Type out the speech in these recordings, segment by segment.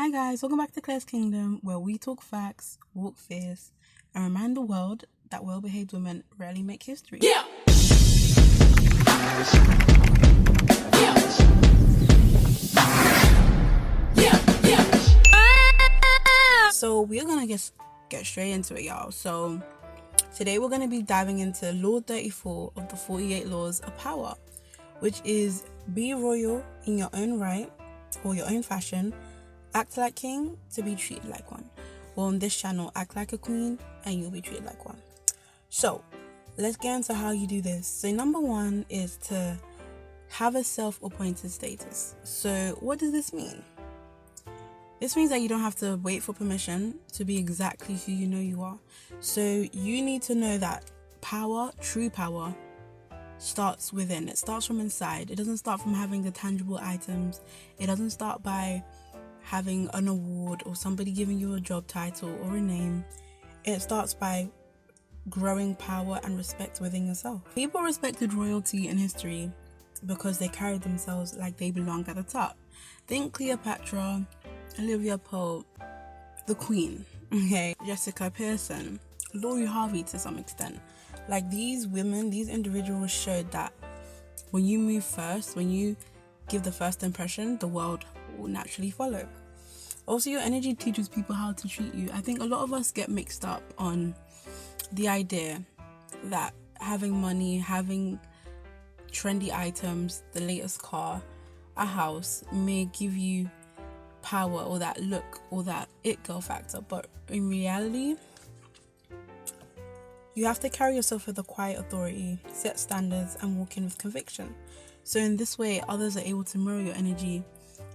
Hi guys, welcome back to Clare's Kingdom, where we talk facts, walk fierce, and remind the world that well-behaved women rarely make history. Yeah. So we're gonna get straight into it, y'all. So today we're gonna be diving into Law 34 of the 48 Laws of Power, which is be royal in your own right or your own fashion. Act like king to be treated like one. Well, on this channel, act like a queen and you'll be treated like one. So, let's get into how you do this. So, number one is to have a self-appointed status. So, what does this mean? This means that you don't have to wait for permission to be exactly who you know you are. So, you need to know that power, true power, starts within. It starts from inside. It doesn't start from having the tangible items. It doesn't start by having an award or somebody giving you a job title or a name. It starts by growing power and respect within yourself. People respected royalty in history because they carried themselves like they belonged at the top. Think Cleopatra, Olivia Pope, the Queen, okay, Jessica Pearson, Lori Harvey to some extent. Like these women, these individuals showed that when you move first, when you give the first impression, the world will naturally follow. Also, your energy teaches people how to treat you. I think a lot of us get mixed up on the idea that having money, having trendy items, the latest car, a house may give you power or that look or that it girl factor. But in reality, you have to carry yourself with a quiet authority, set standards, and walk in with conviction. So in this way, others are able to mirror your energy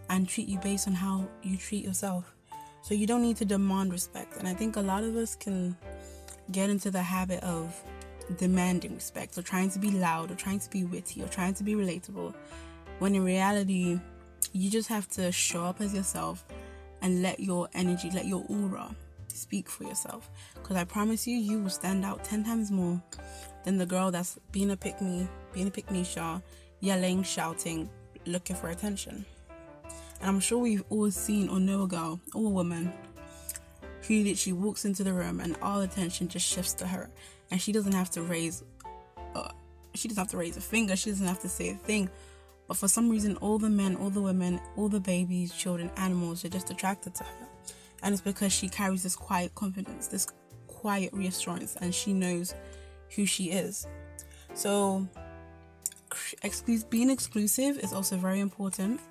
and treat you based on how you treat yourself. So you don't need to demand respect. And I think a lot of us can get into the habit of demanding respect or trying to be loud or trying to be witty or trying to be relatable, when in reality, you just have to show up as yourself and let your energy, let your aura speak for yourself. Because I promise you, you will stand out 10 times more than the girl that's being a pick-me, yelling, shouting, looking for attention. And I'm sure we've all seen or know a girl or a woman who literally walks into the room and all attention just shifts to her, and she doesn't have to raise a finger, she doesn't have to say a thing, but for some reason all the men, all the women, all the babies, children, animals are just attracted to her. And it's because she carries this quiet confidence, this quiet reassurance, and she knows who she is. So being exclusive is also very important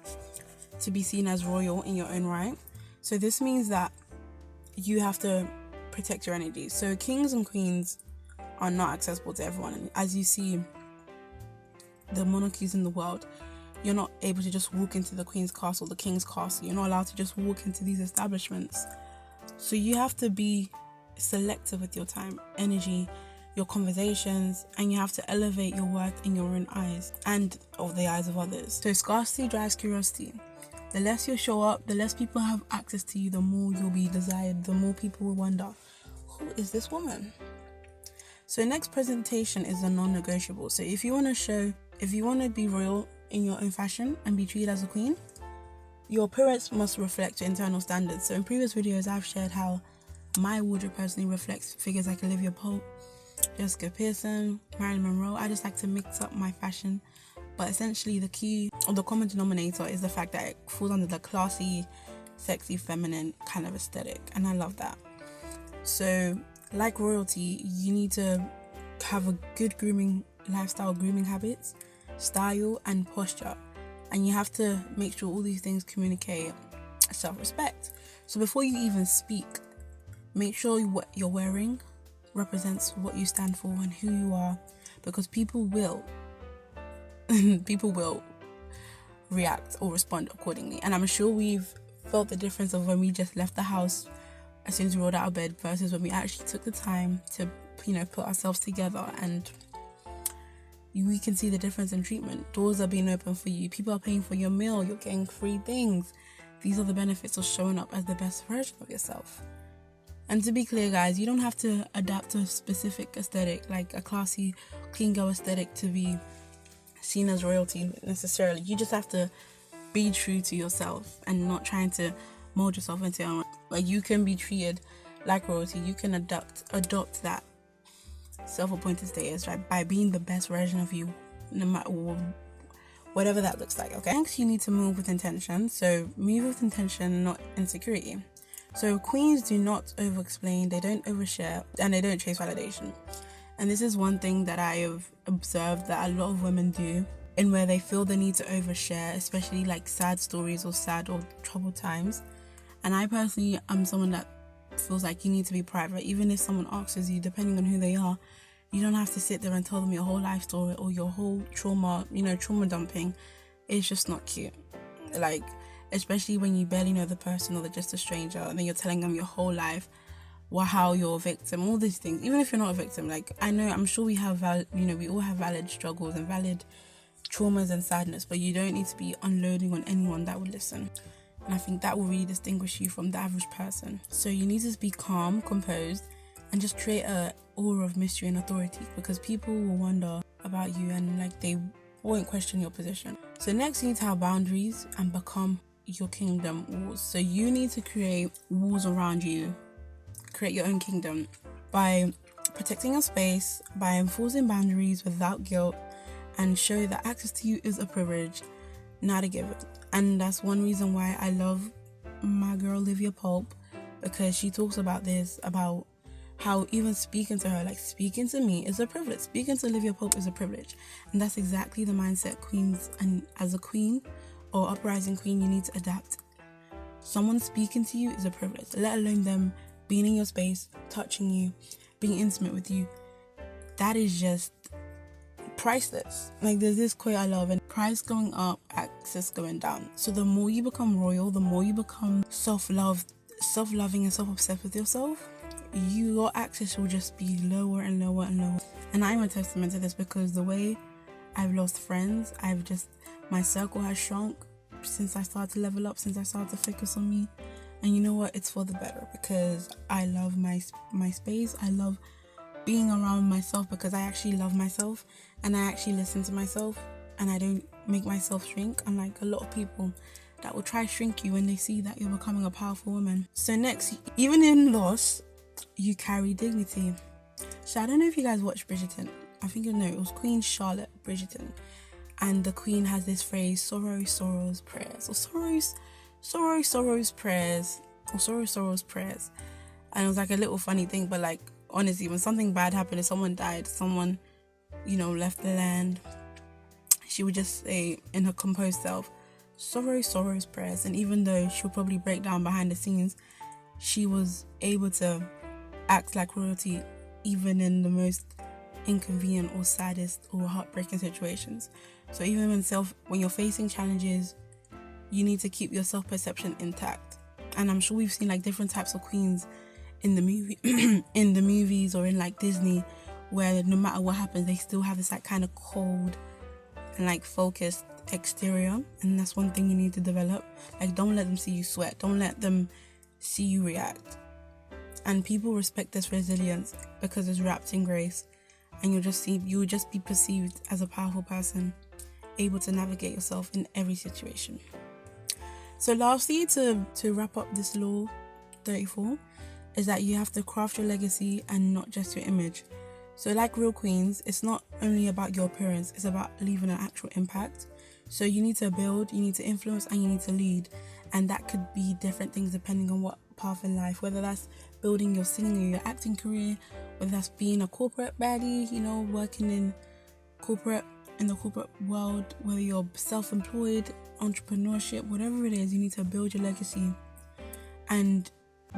to be seen as royal in your own right. So this means that you have to protect your energy. So kings and queens are not accessible to everyone. And as you see, the monarchies in the world, you're not able to just walk into the queen's castle, the king's castle. You're not allowed to just walk into these establishments. So you have to be selective with your time, energy, your conversations, and you have to elevate your worth in your own eyes and of the eyes of others. So scarcity drives curiosity. The less you show up, the less people have access to you, the more you'll be desired, the more people will wonder, who is this woman? So next presentation is a non-negotiable. So if you want to be royal in your own fashion and be treated as a queen, your appearance must reflect your internal standards. So in previous videos, I've shared how my wardrobe personally reflects figures like Olivia Pope, Jessica Pearson, Marilyn Monroe. I just like to mix up my fashion. But essentially the key or the common denominator is the fact that it falls under the classy, sexy, feminine kind of aesthetic. And I love that. So like royalty, you need to have a good grooming habits, style and posture. And you have to make sure all these things communicate self-respect. So before you even speak, make sure what you're wearing represents what you stand for and who you are, because people will react or respond accordingly. And I'm sure we've felt the difference of when we just left the house as soon as we rolled out of bed versus when we actually took the time to, put ourselves together, and we can see the difference in treatment. Doors are being opened for you, people are paying for your meal, you're getting free things. These are the benefits of showing up as the best version of yourself. And to be clear, guys, you don't have to adapt to a specific aesthetic, like a classy, clean girl aesthetic, to be seen as royalty necessarily. You just have to be true to yourself and not trying to mold yourself into it. Like, you can be treated like royalty. You can adopt that self-appointed status, right, by being the best version of you, no matter whatever that looks like. Okay, next, you need to move with intention. So move with intention, not insecurity. So queens do not over-explain, they don't overshare, and they don't chase validation. And this is one thing that I have observed that a lot of women do, in where they feel the need to overshare, especially like sad stories or sad or troubled times. And I personally am someone that feels like you need to be private. Even if someone asks you, depending on who they are, you don't have to sit there and tell them your whole life story or your whole trauma dumping. It's just not cute. Like, especially when you barely know the person or they're just a stranger, and then you're telling them your whole life, how you're a victim, all these things. Even if you're not a victim, like, I'm sure we have we all have valid struggles and valid traumas and sadness, but you don't need to be unloading on anyone that would listen. And I think that will really distinguish you from the average person. So you need to be calm, composed, and just create a aura of mystery and authority, because people will wonder about you and like they won't question your position. So next, you need to have boundaries and become your kingdom walls. So you need to create walls around you, create your own kingdom by protecting your space, by enforcing boundaries without guilt, and show that access to you is a privilege, not a given. And that's one reason why I love my girl Olivia Pope, because she talks about this, about how even speaking to her, like speaking to me, is a privilege. Speaking to Olivia Pope is a privilege. And that's exactly the mindset queens, and as a queen or uprising queen, you need to adapt. Someone speaking to you is a privilege, let alone them being in your space, touching you, being intimate with you. That is just priceless. Like, there's this quote I love, and price going up, access going down. So the more you become royal, the more you become self-loving and self-obsessed with yourself, your access will just be lower and lower and lower. And I'm a testament to this, because the way I've lost friends, my circle has shrunk since I started to level up, since I started to focus on me. And you know what? It's for the better, because I love my space. I love being around myself, because I actually love myself and I actually listen to myself, and I don't make myself shrink, unlike a lot of people that will try to shrink you when they see that you're becoming a powerful woman. So next, even in loss, you carry dignity. So I don't know if you guys watched Bridgerton. I think you know it was Queen Charlotte Bridgerton, and the queen has this phrase, sorrow's prayers, or sorrow's prayers, or sorrow's prayers. And it was like a little funny thing, but like, honestly, when something bad happened, if someone died, someone left the land, she would just say in her composed self, sorrow's prayers. And even though she'll probably break down behind the scenes, she was able to act like royalty even in the most inconvenient or saddest or heartbreaking situations. So even when you're facing challenges, you need to keep your self-perception intact. And I'm sure we've seen like different types of queens in the movie in the movies or in like Disney, where no matter what happens, they still have this like kind of cold and like focused exterior. And that's one thing you need to develop. Like, don't let them see you sweat, don't let them see you react. And people respect this resilience because it's wrapped in grace, and you'll just be perceived as a powerful person, able to navigate yourself in every situation. So lastly, to wrap up this law 34, is that you have to craft your legacy and not just your image. So like real queens, it's not only about your appearance, it's about leaving an actual impact. So you need to build, you need to influence, and you need to lead. And that could be different things depending on what path in life, whether that's building your singing or your acting career, whether that's being a corporate baddie, working in the corporate world, whether you're self-employed, entrepreneurship, whatever it is, you need to build your legacy. And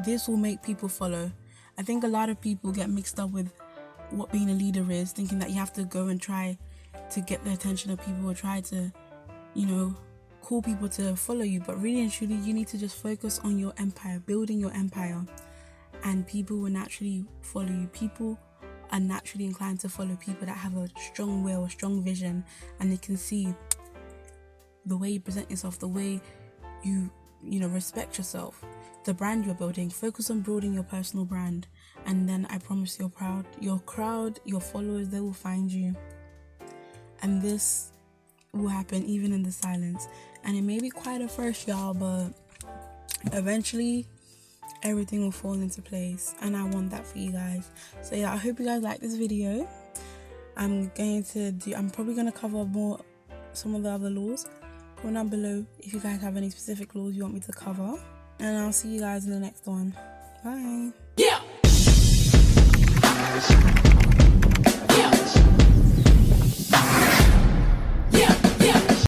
this will make people follow. I think a lot of people get mixed up with what being a leader is, thinking that you have to go and try to get the attention of people or try to, call people to follow you. But really and truly, you need to just focus on your empire, building your empire, and people will naturally follow you. People are naturally inclined to follow people that have a strong will, a strong vision, and they can see the way you present yourself, the way you respect yourself, the brand you're building. Focus on building your personal brand, and then I promise your crowd, your followers, they will find you. And this will happen even in the silence. And it may be quite a first, y'all, but eventually everything will fall into place, and I want that for you guys. So yeah, I hope you guys like this video. I'm probably going to cover some of the other laws. Comment down below if you guys have any specific laws you want me to cover, and I'll see you guys in the next one. Bye. Yeah.